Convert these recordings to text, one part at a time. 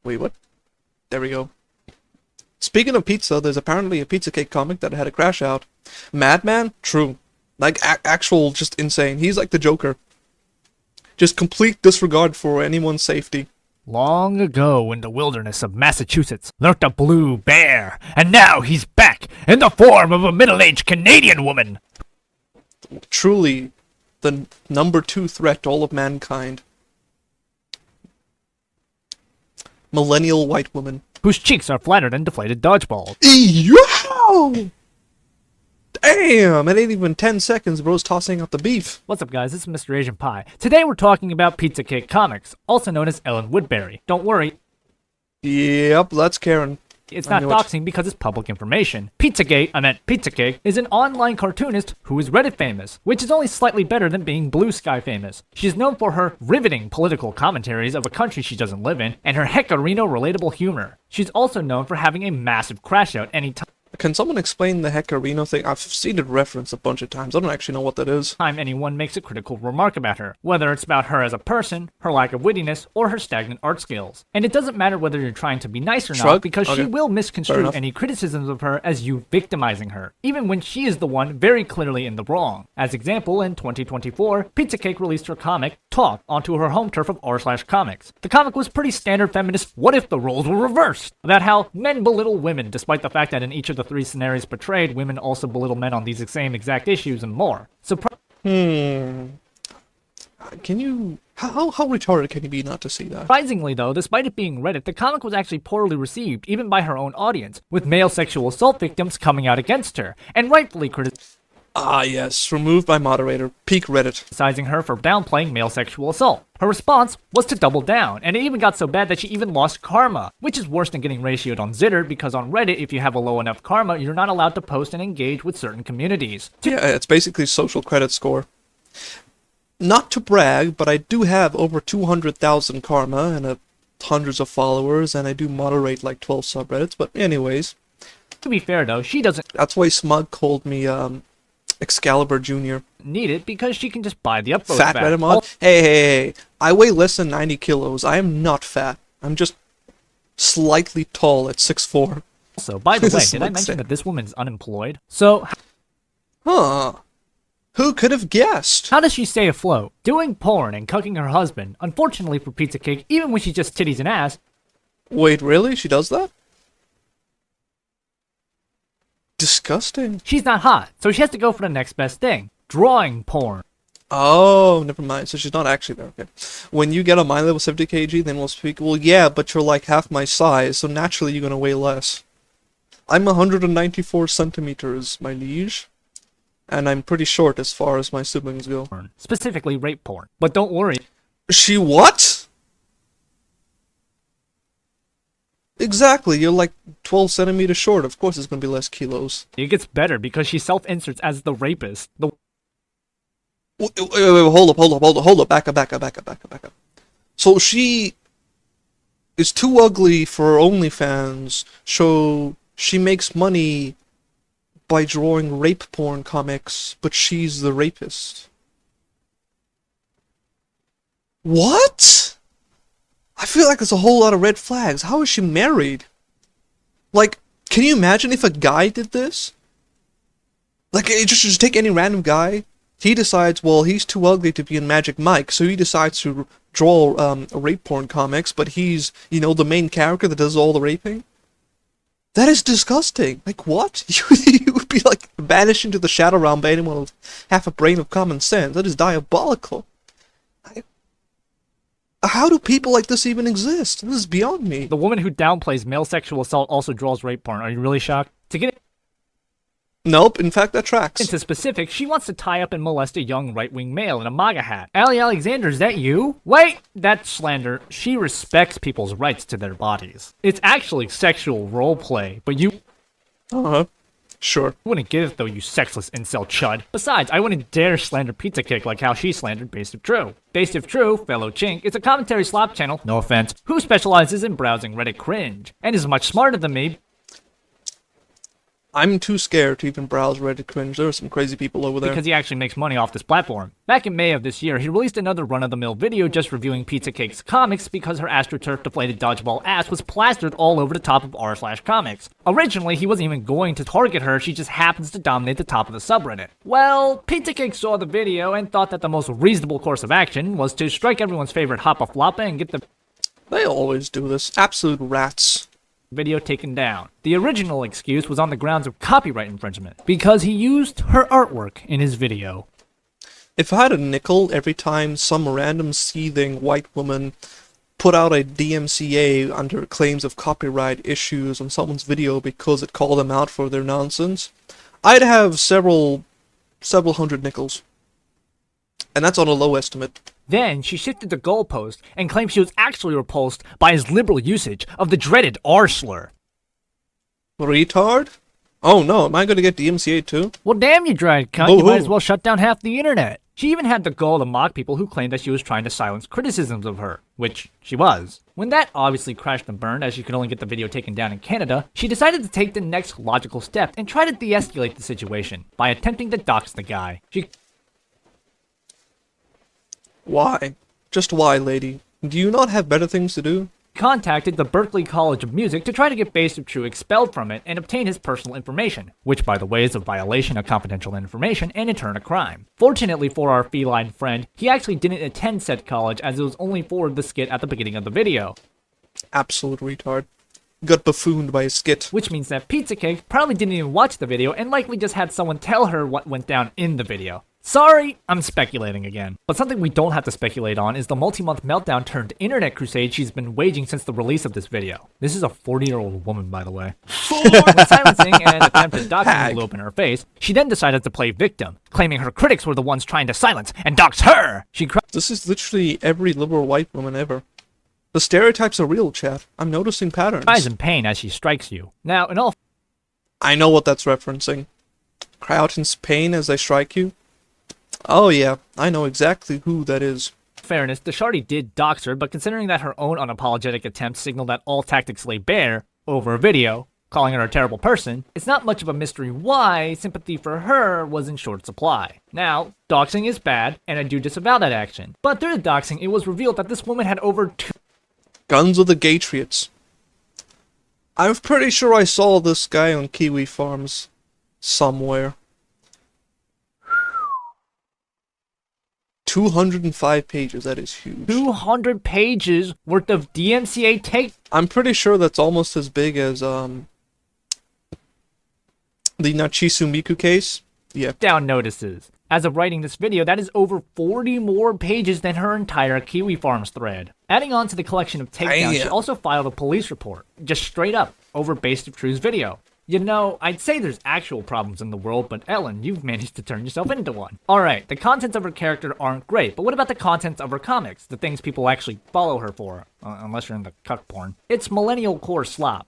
Wait, what? There we go. Speaking of pizza, there's apparently a PizzaCake comic that had a crash out. Madman? True. Like, actual, just insane. He's like the Joker. Just complete disregard for anyone's safety. Long ago in the wilderness of Massachusetts lurked a blue bear, and now he's back in the form of a middle-aged Canadian woman. Truly, the number 2 threat to all of mankind. Millennial white woman. Whose cheeks are flatter than deflated dodgeballs. Yo! Damn, it ain't even 10 seconds, bro's tossing out the beef. What's up, guys? This is MrAsianPie. Today we're talking about PizzaCake Comics, also known as Ellen Woodbury. Don't worry, Yep, that's Karen. it's not doxing because it's public information. PizzaCake, is an online cartoonist who is Reddit famous, which is only slightly better than being Blue Sky famous. She's known for her riveting political commentaries of a country she doesn't live in, and her Hecarino relatable humor. She's also known for having a massive crash out anytime Can someone explain the Hecarino thing? I've seen it referenced a bunch of times. I don't actually know what that is. anyone makes a critical remark about her, whether it's about her as a person, her lack of wittiness, or her stagnant art skills. And it doesn't matter whether you're trying to be nice or not, because she will misconstrue any criticisms of her as you victimizing her, even when she is the one very clearly in the wrong. As example, in 2024, PizzaCake released her comic, Talk, onto her home turf of r/comics. The comic was pretty standard feminist what if the roles were reversed, about how men belittle women, despite the fact that in each of the 3 scenarios portrayed, women also belittle men on these same exact issues and more. So Can you... How retarded can you be not to see that? surprisingly though, despite it being Reddit, the comic was actually poorly received, even by her own audience, with male sexual assault victims coming out against her, and rightfully Ah yes, removed by moderator. Peak Reddit. criticizing her for downplaying male sexual assault. Her response was to double down, and it even got so bad that she even lost karma, which is worse than getting ratioed on Zitter, because on Reddit, if you have a low enough karma, you're not allowed to post and engage with certain communities. Yeah, it's basically social credit score. Not to brag, but I do have over 200,000 karma and hundreds of followers, and I do moderate like 12 subreddits, but anyways. To be fair though, she doesn't That's why Smug called me, Excalibur Jr. need it, because she can just buy the upvote Fat back. Reddit mod? Hey, I weigh less than 90 kilos. I am not fat. I'm just slightly tall at 6'4". Also, by the way, did I mention that this woman's unemployed? So, Huh. Who could have guessed? how does she stay afloat? Doing porn and cucking her husband. Unfortunately for PizzaCake, even when she's just titties and ass, Wait, really? She does that? Disgusting. she's not hot, so she has to go for the next best thing. Drawing porn. Oh, never mind. So she's not actually there. Okay. When you get on my level 70 kg, then we'll speak. Well, yeah, but you're like half my size, so naturally you're gonna weigh less. I'm 194 centimeters, my liege. And I'm pretty short as far as my siblings go. Specifically rape porn. But don't worry, She what? Exactly, you're like 12 centimeters short. Of course it's gonna be less kilos. it gets better because she self-inserts as the rapist. Wait, hold up, back up. So she is too ugly for OnlyFans, so she makes money by drawing rape porn comics, but she's the rapist. What? I feel like there's a whole lot of red flags. How is she married? Like, can you imagine if a guy did this? Like, just take any random guy. He decides, well, he's too ugly to be in Magic Mike, so he decides to draw rape porn comics, but he's, the main character that does all the raping? That is disgusting. Like, what? You would be, like, banished into the Shadow Realm by anyone with half a brain of common sense. That is diabolical. How do people like this even exist? This is beyond me. The woman who downplays male sexual assault also draws rape porn. Are you really shocked? To get Nope, in fact, that tracks. into specifics, she wants to tie up and molest a young right-wing male in a MAGA hat. Ali Alexander, is that you? Wait, that's slander. She respects people's rights to their bodies. It's actually sexual roleplay, but you Uh-huh. Sure. wouldn't get it though, you sexless incel chud. Besides, I wouldn't dare slander PizzaCake like how she slandered Based of True. Based of True, fellow chink, is a commentary slop channel, no offense, who specializes in browsing Reddit cringe, and is much smarter than me. I'm too scared to even browse Reddit cringe. There are some crazy people over there. Because he actually makes money off this platform. Back in May of this year, he released another run-of-the-mill video just reviewing PizzaCake's comics because her AstroTurf deflated dodgeball ass was plastered all over the top of r/comics. Originally, he wasn't even going to target her, she just happens to dominate the top of the subreddit. Well, PizzaCake saw the video and thought that the most reasonable course of action was to strike everyone's favorite Hoppa Floppa and get the They always do this. Absolute rats. Video taken down. The original excuse was on the grounds of copyright infringement, because he used her artwork in his video. If I had a nickel every time some random seething white woman put out a DMCA under claims of copyright issues on someone's video because it called them out for their nonsense, I'd have several hundred nickels. And that's on a low estimate. Then she shifted the goalpost and claimed she was actually repulsed by his liberal usage of the dreaded R slur. Retard? Oh no, am I gonna get DMCA too? Well damn you dried cunt, you might as well shut down half the internet. She even had the gall to mock people who claimed that she was trying to silence criticisms of her, which she was. When that obviously crashed and burned as she could only get the video taken down in Canada, she decided to take the next logical step and try to de-escalate the situation by attempting to dox the guy. Why? Just why, lady? Do you not have better things to do? Contacted the Berklee College of Music to try to get Base of True expelled from it and obtain his personal information, which by the way is a violation of confidential information and in turn a crime. Fortunately for our feline friend, he actually didn't attend said college as it was only for the skit at the beginning of the video. Absolute retard. Got buffooned by a skit. Which means that PizzaCake probably didn't even watch the video and likely just had someone tell her what went down in the video. Sorry, I'm speculating again. But something we don't have to speculate on is the multi-month meltdown turned internet crusade she's been waging since the release of this video. This is a 40-year-old woman, by the way. When silencing and attempted doxing blew up in her face, she then decided to play victim, claiming her critics were the ones trying to silence and dox her! This is literally every liberal white woman ever. The stereotypes are real, chat. I'm noticing patterns. Cries in pain as she strikes you. Now, in all... I know what that's referencing. Cry out in pain as I strike you? Oh yeah, I know exactly who that is. Fairness, the Shardy did dox her, but considering that her own unapologetic attempts signaled that all tactics lay bare over a video, calling her a terrible person, it's not much of a mystery why sympathy for her was in short supply. Now, doxing is bad, and I do disavow that action. But through the doxing, it was revealed that this woman had over 2 Guns of the Gatriots. I'm pretty sure I saw this guy on Kiwi Farms somewhere. 205 pages, that is huge. 200 pages worth of DMCA take. I'm pretty sure that's almost as big as, the Nachisu Miku case. Yeah. Down notices. As of writing this video, that is over 40 more pages than her entire Kiwi Farms thread. Adding on to the collection of takedowns, she also filed a police report, just straight up, over Base of True's video. You know, I'd say there's actual problems in the world, but Ellen, you've managed to turn yourself into one. Alright, the contents of her character aren't great, but what about the contents of her comics? The things people actually follow her for, unless you're into cuck porn. It's millennial core slop.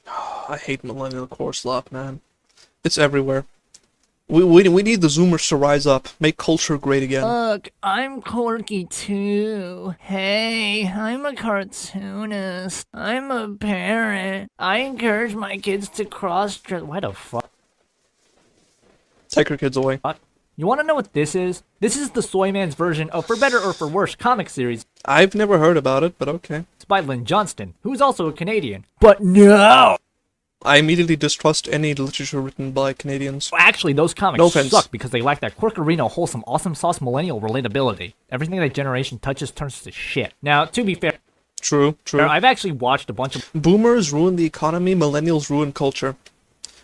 I hate millennial core slop, man. It's everywhere. We need the Zoomers to rise up, make culture great again. Look, I'm quirky too. Hey, I'm a cartoonist. I'm a parent. I encourage my kids to cross-dress. Why the fuck? Take your kids away. What? You want to know what this is? This is the Soy Man's version of For Better or For Worse comic series. I've never heard about it, but okay. It's by Lynn Johnston, who's also a Canadian. But no! I immediately distrust any literature written by Canadians. Actually, those comics suck because they lack that quirkerino, wholesome, awesome sauce millennial relatability. Everything that generation touches turns to shit. Now, to be fair... True. I've actually watched a bunch of... Boomers ruin the economy, millennials ruin culture.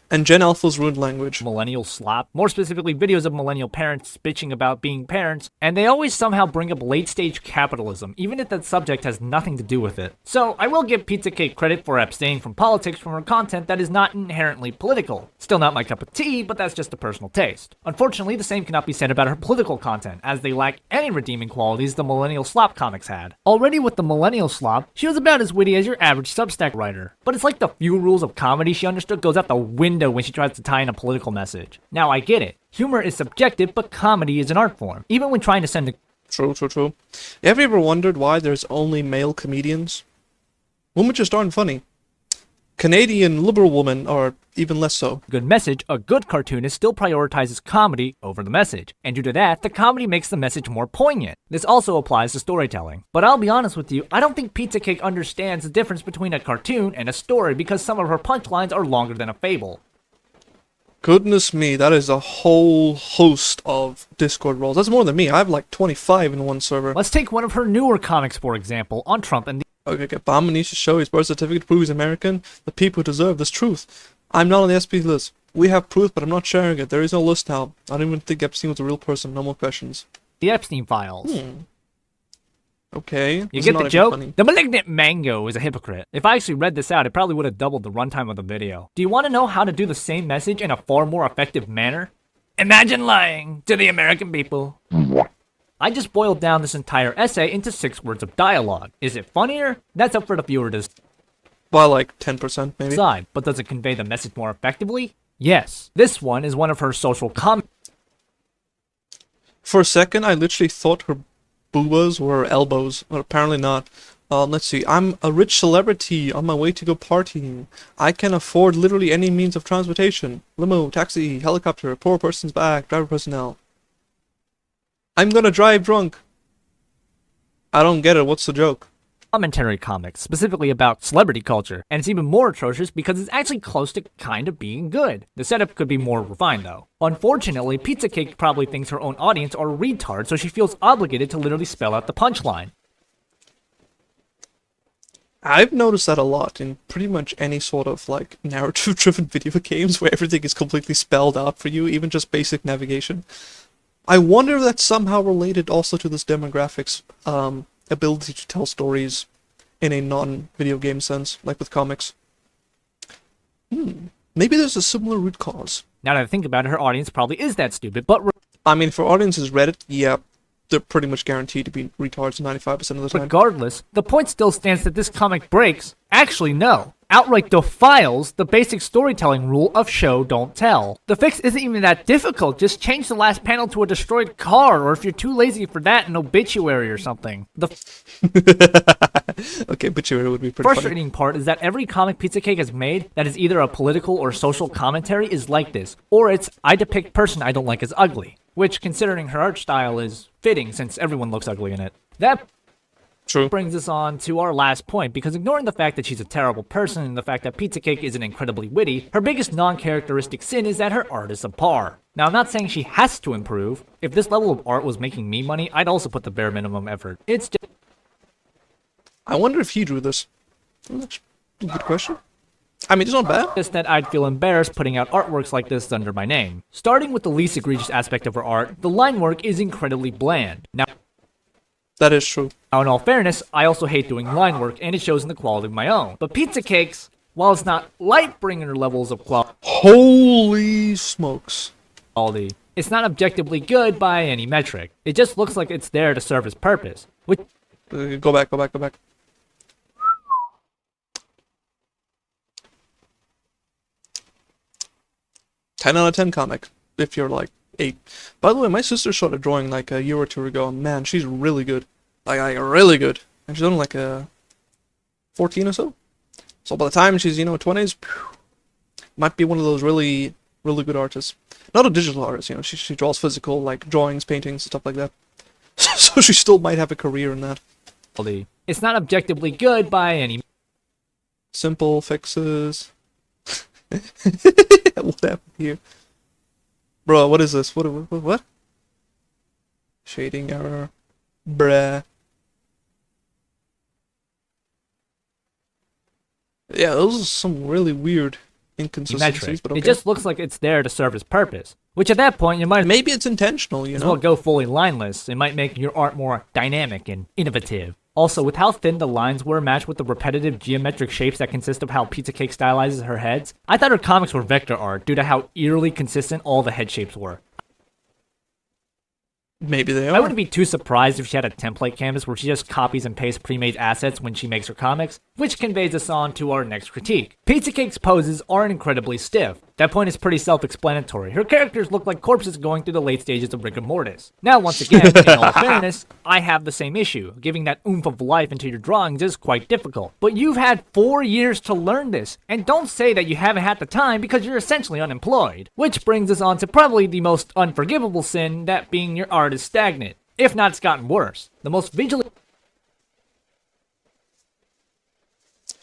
And Gen Alphas ruined language. Millennial slop. More specifically, videos of millennial parents bitching about being parents, and they always somehow bring up late-stage capitalism, even if that subject has nothing to do with it. So, I will give PizzaCake credit for abstaining from politics from her content that is not inherently political. Still not my cup of tea, but that's just a personal taste. Unfortunately, the same cannot be said about her political content, as they lack any redeeming qualities the millennial slop comics had. Already with the millennial slop, she was about as witty as your average Substack writer. But it's like the few rules of comedy she understood goes out the window when she tries to tie in a political message. Now, I get it. Humor is subjective, but comedy is an art form. Even when trying to send a... True. Have you ever wondered why there's only male comedians? Women just aren't funny. Canadian liberal women are even less so. Good message, a good cartoonist still prioritizes comedy over the message, and due to that, the comedy makes the message more poignant. This also applies to storytelling. But I'll be honest with you, I don't think PizzaCake understands the difference between a cartoon and a story because some of her punchlines are longer than a fable. Goodness me, that is a whole host of Discord roles. That's more than me. I have like 25 in one server. Let's take one of her newer comics, for example, on Trump and the... Okay, Obama needs to show his birth certificate to prove he's American. The people deserve this truth. I'm not on the SP list. We have proof, but I'm not sharing it. There is no list now. I don't even think Epstein was a real person. No more questions. The Epstein files. Okay. You get the joke? The malignant mango is a hypocrite. If I actually read this out, it probably would have doubled the runtime of the video. Do you want to know how to do the same message in a far more effective manner? Imagine lying to the American people. I just boiled down this entire essay into 6 words of dialogue. Is it funnier? That's up for the viewer to by like 10% maybe. decide, but does it convey the message more effectively? Yes. This one is one of her social comments. For a second, I literally thought her boobas were elbows, but apparently not. Let's see. I'm a rich celebrity on my way to go partying. I can afford literally any means of transportation. Limo, taxi, helicopter, poor person's back, driver personnel. I'm gonna drive drunk. I don't get it. What's the joke? Commentary comics, specifically about celebrity culture, and it's even more atrocious because it's actually close to kind of being good. The setup could be more refined though. Unfortunately, PizzaCake probably thinks her own audience are retards, so she feels obligated to literally spell out the punchline. I've noticed that a lot in pretty much any sort of like narrative-driven video games where everything is completely spelled out for you, even just basic navigation. I wonder if that's somehow related also to this demographics ability to tell stories in a non-video game sense, like with comics. Maybe there's a similar root cause. Now that I think about it, her audience probably is that stupid, but I mean, for audiences Reddit, yeah, they're pretty much guaranteed to be retards 95% of the time. regardless, the point still stands that this comic breaks, actually no, outright defiles the basic storytelling rule of show don't tell. The fix isn't even that difficult, just change the last panel to a destroyed car, or if you're too lazy for that, an obituary or something. The okay, obituary would be pretty frustrating part is that every comic PizzaCake has made that is either a political or social commentary is like this, or it's I depict person I don't like as ugly, which considering her art style is fitting since everyone looks ugly in it. That True. brings us on to our last point, because ignoring the fact that she's a terrible person and the fact that PizzaCake isn't incredibly witty, her biggest non-characteristic sin is that her art is subpar. Now, I'm not saying she has to improve. If this level of art was making me money, I'd also put the bare minimum effort. It's just... I wonder if he drew this. That's a good question. I mean, it's not bad. just that I'd feel embarrassed putting out artworks like this under my name. Starting with the least egregious aspect of her art, the line work is incredibly bland. Now, That is true. in all fairness, I also hate doing line work, and it shows in the quality of my own. But PizzaCake's, while it's not light-bringer levels of Holy smokes. quality, it's not objectively good by any metric. It just looks like it's there to serve its purpose. Which Go back. 10 out of 10 comic, if you're like 8. By the way, my sister started drawing like a year or 2 ago, and man, she's really good. Like really good. And she's only like 14 or so. So by the time she's, 20s, might be one of those really, really good artists. Not a digital artist, she draws physical, like drawings, paintings, stuff like that. So she still might have a career in that. it's not objectively good by any Simple fixes. What happened here? Bro, what is this? What? Shading error. Bruh. Yeah, those are some really weird inconsistencies, metric. but okay. It just looks like it's there to serve its purpose. Which at that point, you might Maybe it's intentional, as well go fully lineless. It might make your art more dynamic and innovative. Also, with how thin the lines were matched with the repetitive geometric shapes that consist of how PizzaCake stylizes her heads, I thought her comics were vector art due to how eerily consistent all the head shapes were. Maybe they are. I wouldn't be too surprised if she had a template canvas where she just copies and pastes pre-made assets when she makes her comics, which conveys us on to our next critique. PizzaCake's poses aren't incredibly stiff. That point is pretty self-explanatory. Her characters look like corpses going through the late stages of rigor mortis. Now, once again, in all fairness, I have the same issue. Giving that oomph of life into your drawings is quite difficult. But you've had 4 years to learn this, and don't say that you haven't had the time because you're essentially unemployed. Which brings us on to probably the most unforgivable sin, that being your art is stagnant. If not, it's gotten worse. The most visually...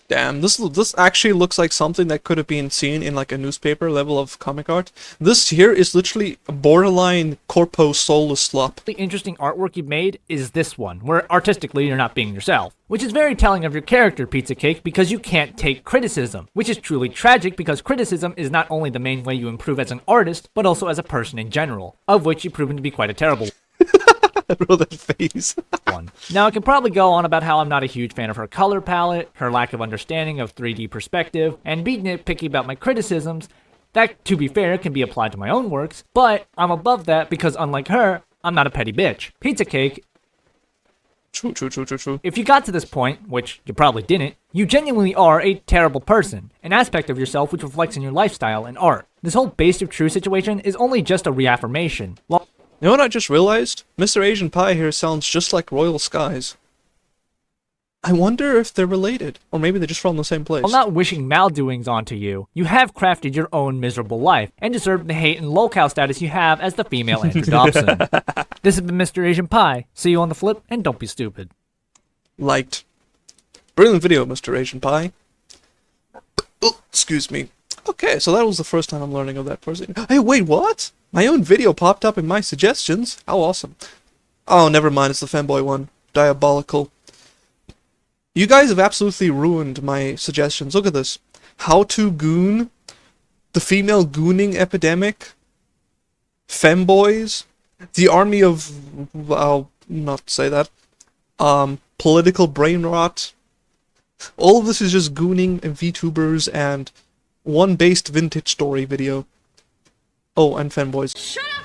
Damn, this actually looks like something that could have been seen in like a newspaper level of comic art. This here is literally a borderline corpo soulless slop. The interesting artwork you've made is this one, where artistically you're not being yourself. Which is very telling of your character, PizzaCake, because you can't take criticism. Which is truly tragic because criticism is not only the main way you improve as an artist, but also as a person in general. Of which you've proven to be quite a terrible Roll that face. one. Now, I can probably go on about how I'm not a huge fan of her color palette, her lack of understanding of 3D perspective, and be nitpicky about my criticisms. That, to be fair, can be applied to my own works, but I'm above that because, unlike her, I'm not a petty bitch. PizzaCake. True. If you got to this point, which you probably didn't, you genuinely are a terrible person, an aspect of yourself which reflects in your lifestyle and art. This whole based of true situation is only just a reaffirmation. You know what I just realized? MrAsianPie here sounds just like Royal Skies. I wonder if they're related, or maybe they're just from the same place. While not wishing maldoings onto you, you have crafted your own miserable life, and deserve the hate and lolcow status you have as the female Andrew Dobson. This has been MrAsianPie. See you on the flip, and don't be stupid. Liked. Brilliant video, MrAsianPie. Oh, excuse me. Okay, so that was the first time I'm learning of that person. Hey, wait, what? My own video popped up in my suggestions? How awesome. Oh, never mind, it's the fanboy one. Diabolical. You guys have absolutely ruined my suggestions. Look at this. How to goon, the female gooning epidemic, femboys, the army of... I'll not say that. Political brain rot. All of this is just gooning and VTubers and one based vintage story video. Oh, and fanboys. Shut up!